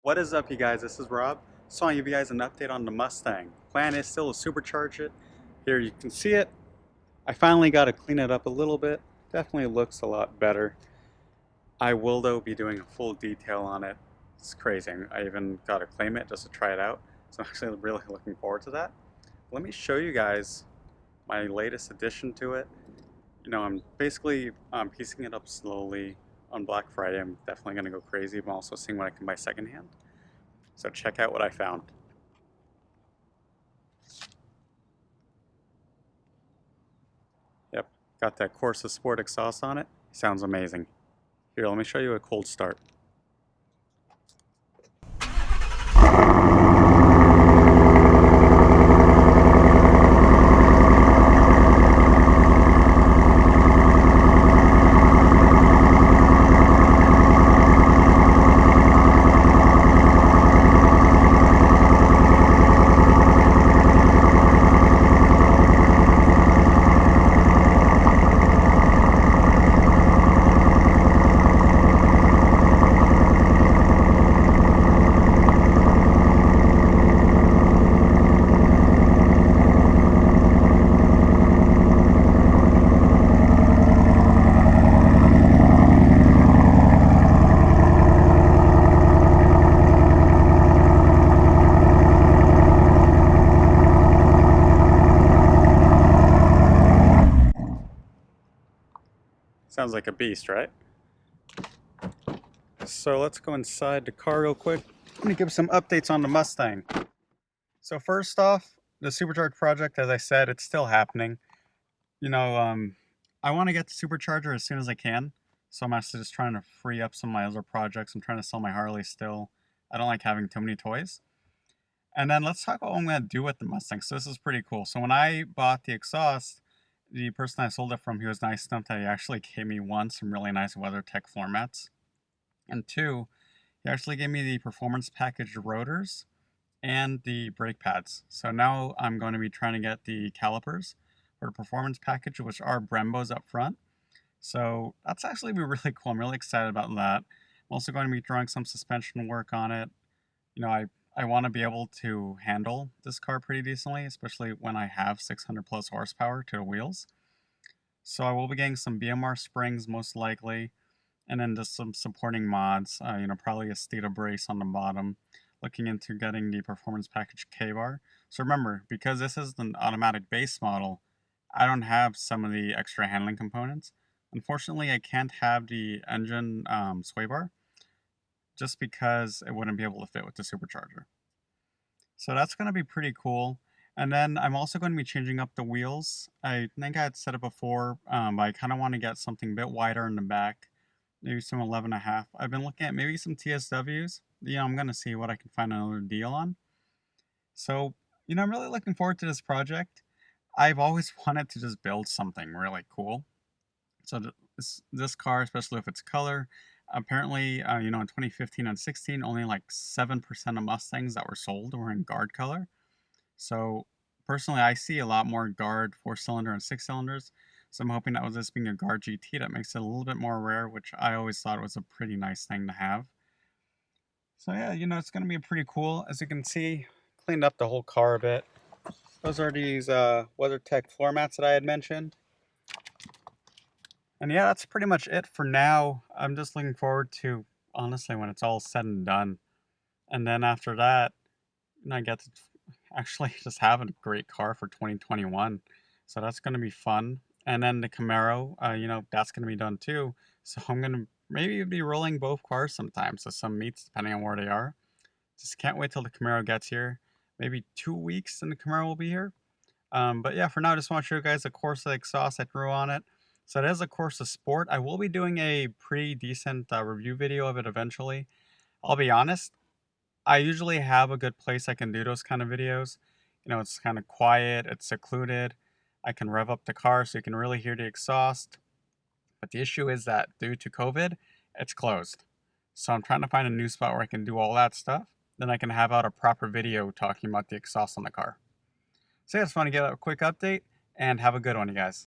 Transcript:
What is up, you guys? This is Rob. So I'll give you guys an update on the Mustang. Plan is still to supercharge it. Here you can see it. I finally got to clean it up a little bit. Definitely looks a lot better. I will though be doing a full detail on it. It's crazy. I even got to claim it just to try it out. So I'm actually really looking forward to that. Let me show you guys my latest addition to it. You know, I'm basically piecing it up slowly. On Black Friday, I'm definitely going to go crazy. I'm also seeing what I can buy secondhand. So check out what I found. Yep, got that Corsa Sport exhaust on it. Sounds amazing. Here, let me show you a cold start. Sounds like a beast, right? So let's go inside the car real quick. Let me give some updates on the Mustang. So first off, the supercharge project, as I said, it's still happening. You know, I want to get the supercharger as soon as I can. So I'm actually just trying to free up some of my other projects. I'm trying to sell my Harley still. I don't like having too many toys. And then let's talk about what I'm going to do with the Mustang. So this is pretty cool. So when I bought the exhaust, the person I sold it from, he was nice enough that he actually gave me one, some really nice WeatherTech floor mats. And two, he actually gave me the performance package rotors and the brake pads. So now I'm going to be trying to get the calipers for the performance package, which are Brembos up front. So that's actually be really cool. I'm really excited about that. I'm also going to be drawing some suspension work on it. You know, I want to be able to handle this car pretty decently, especially when I have 600 plus horsepower to the wheels. So I will be getting some BMR springs most likely, and then just some supporting mods, you know, probably a Stata brace on the bottom, looking into getting the performance package K-bar. So remember, because this is an automatic base model, I don't have some of the extra handling components. Unfortunately, I can't have the engine sway bar, just because it wouldn't be able to fit with the supercharger. So that's going to be pretty cool. And then I'm also going to be changing up the wheels. I think I had said it before, but I kind of want to get something a bit wider in the back, maybe some 11.5. I've been looking at maybe some TSWs. You know, I'm going to see what I can find another deal on. So, you know, I'm really looking forward to this project. I've always wanted to just build something really cool. So this car, especially if it's color, apparently, you know, in 2015 and 16, only like 7% of Mustangs that were sold were in guard color. So personally, I see a lot more guard 4-cylinder and 6-cylinders. So I'm hoping that with this being a guard GT, that makes it a little bit more rare, which I always thought was a pretty nice thing to have. So yeah, you know, it's going to be pretty cool. As you can see, cleaned up the whole car a bit. Those are these WeatherTech floor mats that I had mentioned. And yeah, that's pretty much it for now. I'm just looking forward to, honestly, when it's all said and done. And then after that, I get to actually just have a great car for 2021. So that's going to be fun. And then the Camaro, you know, that's going to be done too. So I'm going to maybe be rolling both cars sometimes. So some meets, depending on where they are. Just can't wait till the Camaro gets here. Maybe 2 weeks and the Camaro will be here. But yeah, for now, I just want to show you guys the Corsa exhaust I threw on it. So it is a Corsa Sport. I will be doing a pretty decent review video of it eventually. I'll be honest, I usually have a good place I can do those kind of videos. You know, it's kind of quiet, it's secluded. I can rev up the car so you can really hear the exhaust. But the issue is that due to COVID, it's closed. So I'm trying to find a new spot where I can do all that stuff. Then I can have out a proper video talking about the exhaust on the car. So yeah, I just want to get a quick update and have a good one, you guys.